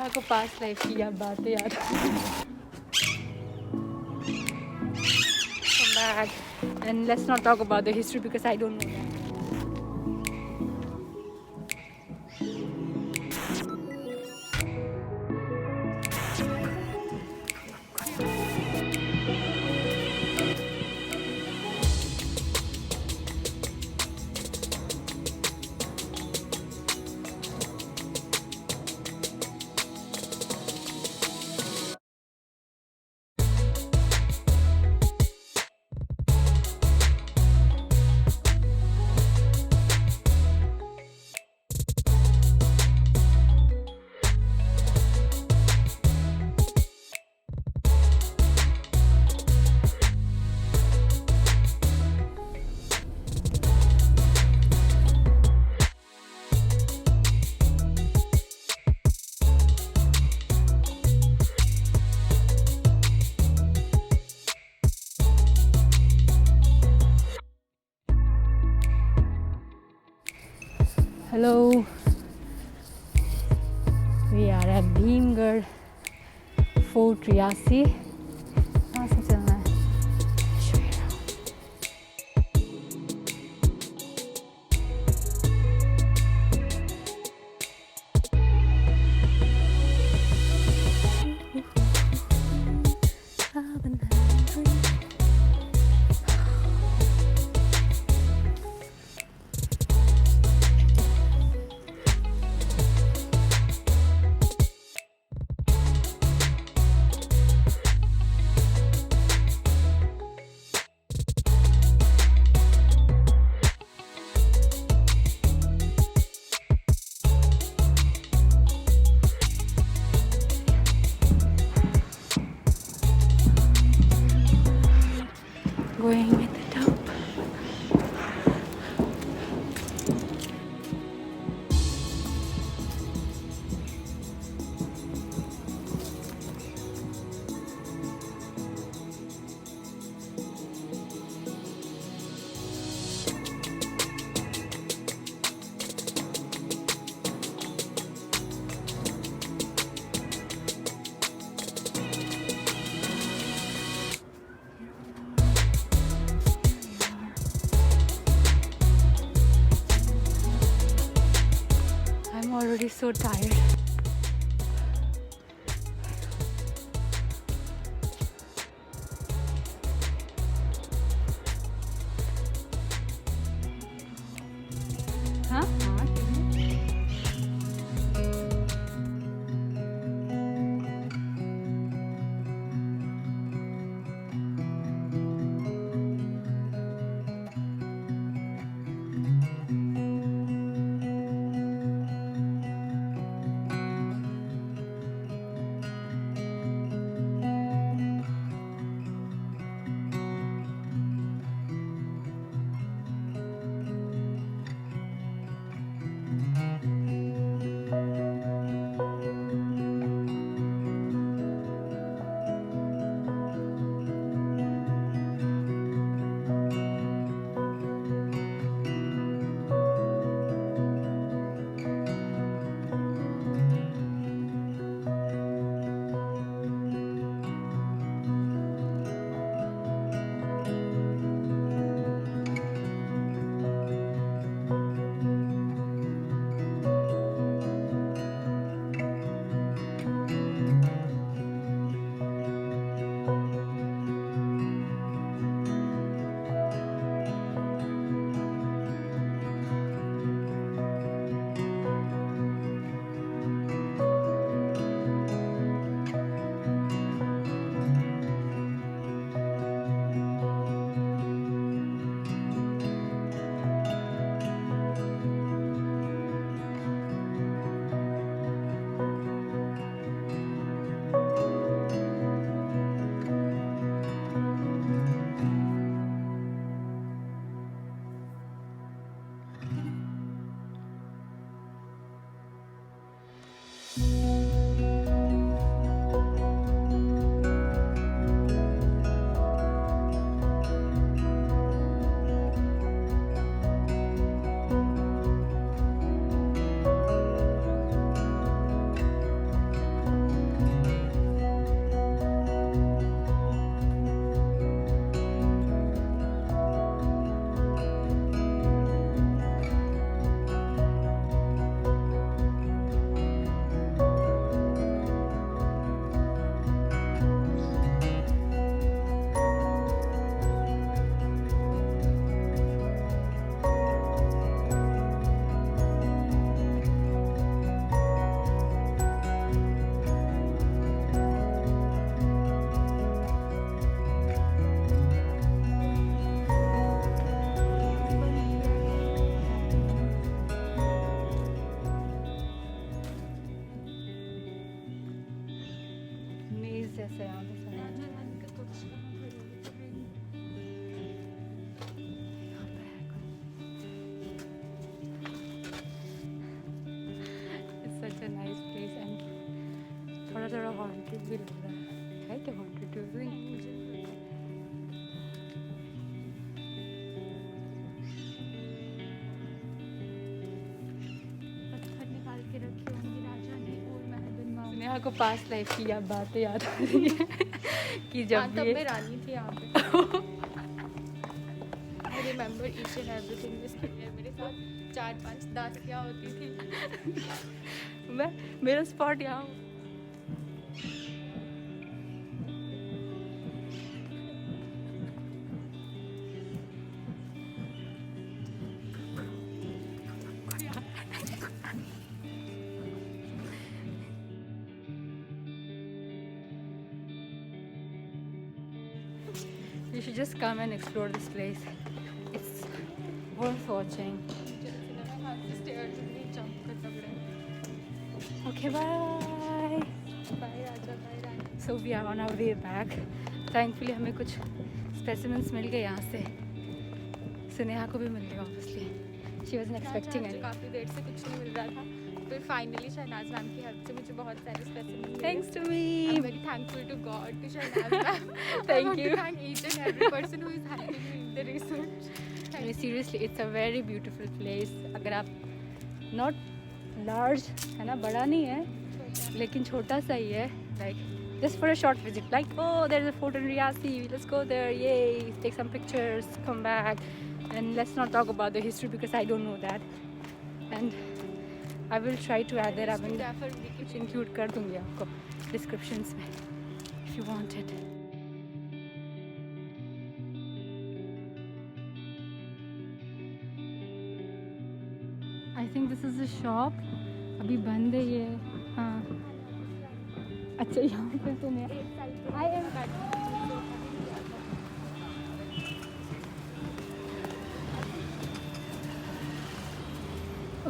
यहाँ को पास लाइफ की याद बातें याद come back and let's not talk about the history because I don't know that. Hello, we are at Bhimgarh Fort, Reasi. कहाँ से चलना है? Going at the top. I'm already so tired. Huh? थोड़ा haunted भी लग रहा है क्या हॉन्टेड म्यूजिक? पत्थर निकाल के रखे होंगे राजा ने और महल बनवाओ। नेहा को पास लाइफ की बातें याद आ रही है कि जब तब ये मैं रानी थी यहाँ पे। I remember each and everything. इसके लिए मेरे साथ 4-5 दासियाँ होती थी। मेरा स्पॉट यहाँ You should just come and explore this place. It's worth watching. Okay, bye. Bye Raja, bye Rani. So we are on our way back. Thankfully हमें कुछ specimens मिल गए यहाँ से. सुनेहा को भी मिल गया obviously. She wasn't expecting any. काफ़ी देर से कुछ नहीं मिल रहा था, फिर फाइनली शहनाज मैम की हेल्प से मुझे बहुत सारे स्पेसिमेन मिले। Thanks to me. I'm very thankful to God, to Shahnaaz ma'am. Thank I want you. to thank each and every person who is helping me in the research. I mean, seriously, it's a very beautiful place. अगर आप not large है ना, बड़ा नहीं है लेकिन छोटा सा ही है, like just for a short visit, like oh there's a fort in Reasi, let's go there, yay, take some pictures, come back, and let's not talk about the history because I don't know that, and I will try to add that. I will कुछ include कर दूँगी आपको descriptions में if you want it. I think this is a shop. अभी बंद है ये. हाँ. अच्छा यहाँ पे तो मैं. I am.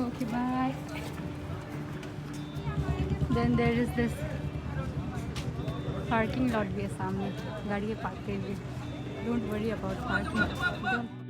Okay, bye. Then there is this parking lot भी है सामने. गाड़ी पार्क के लिए. Don't worry about parking. Don't